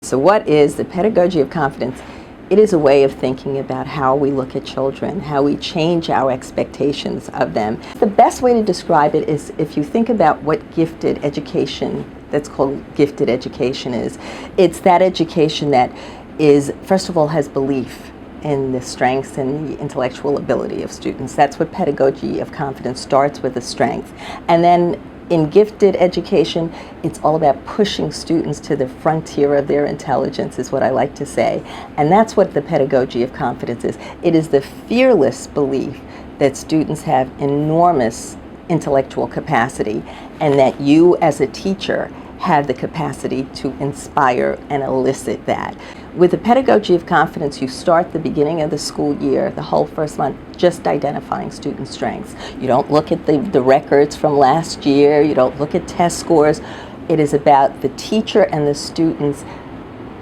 So what is the pedagogy of confidence? It is a way of thinking about how we look at children, how we change our expectations of them. The best way to describe it is if you think about what gifted education, that's called gifted education, is. It's that education that is, first of all, has belief in the strengths and the intellectual ability of students. That's what pedagogy of confidence starts with, a strength. And then in gifted education, it's all about pushing students to the frontier of their intelligence, is what I like to say. And that's what the pedagogy of confidence is. It is the fearless belief that students have enormous intellectual capacity and that you as a teacher have the capacity to inspire and elicit that. With the pedagogy of confidence, you start the beginning of the school year, the whole first month, just identifying student strengths. You don't look at the records from last year, you don't look at test scores. It is about the teacher and the students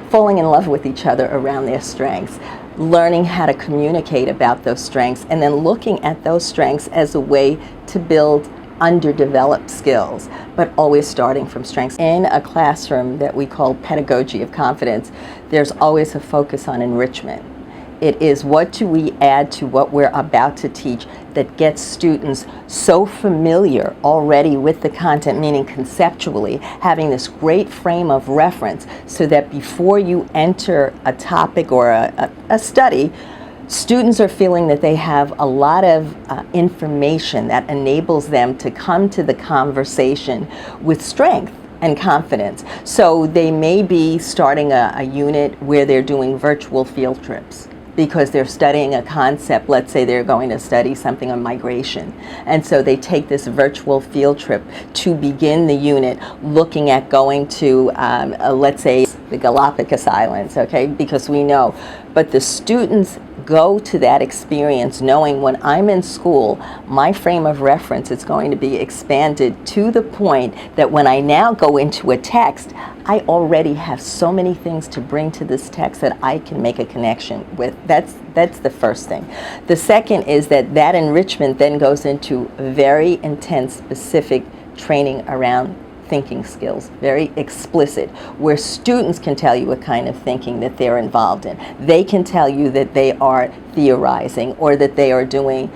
falling in love with each other around their strengths, learning how to communicate about those strengths, and then looking at those strengths as a way to build underdeveloped skills, but always starting from strengths. In a classroom that we call pedagogy of confidence, there's always a focus on enrichment. It is what do we add to what we're about to teach that gets students so familiar already with the content, meaning conceptually, having this great frame of reference so that before you enter a topic or a study, students are feeling that they have a lot of information that enables them to come to the conversation with strength and confidence. So they may be starting a unit where they're doing virtual field trips because they're studying a concept. Let's say they're going to study something on migration. And so they take this virtual field trip to begin the unit looking at going to, let's say, the Galapagos Islands, okay, because we know. But the students go to that experience knowing when I'm in school, my frame of reference is going to be expanded to the point that when I now go into a text, I already have so many things to bring to this text that I can make a connection with. That's the first thing. The second is that enrichment then goes into very intense, specific training around thinking skills, very explicit, where students can tell you what kind of thinking that they're involved in. They can tell you that they are theorizing, or that they are doing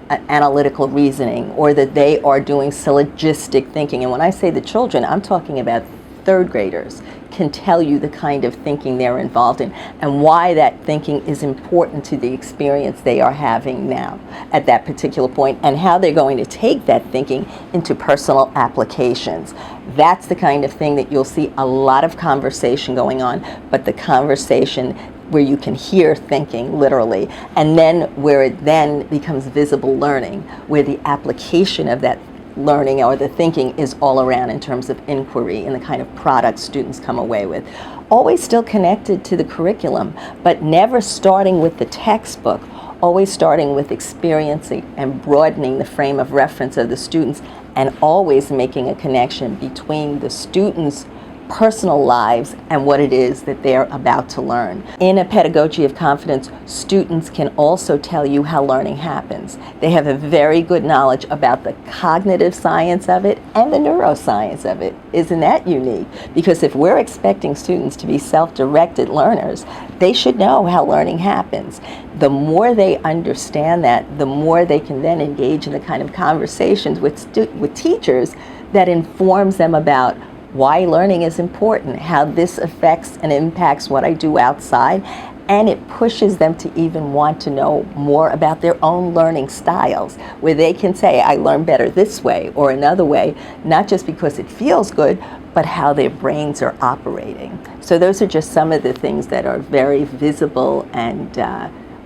analytical reasoning, or that they are doing syllogistic thinking. And when I say the children, I'm talking about third graders can tell you the kind of thinking they're involved in and why that thinking is important to the experience they are having now at that particular point, and how they're going to take that thinking into personal applications. That's the kind of thing that you'll see a lot of conversation going on, but the conversation where you can hear thinking literally, and then where it then becomes visible learning, where the application of that learning or the thinking is all around in terms of inquiry and the kind of product students come away with. Always still connected to the curriculum, but never starting with the textbook, always starting with experiencing and broadening the frame of reference of the students, and always making a connection between the students' personal lives and what it is that they're about to learn. In a pedagogy of confidence, students can also tell you how learning happens. They have a very good knowledge about the cognitive science of it and the neuroscience of it. Isn't that unique? Because if we're expecting students to be self-directed learners, they should know how learning happens. The more they understand that, the more they can then engage in the kind of conversations with teachers that informs them about why learning is important, how this affects and impacts what I do outside, and it pushes them to even want to know more about their own learning styles, where they can say, I learn better this way or another way, not just because it feels good, but how their brains are operating. So those are just some of the things that are very visible and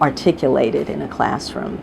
articulated in a classroom.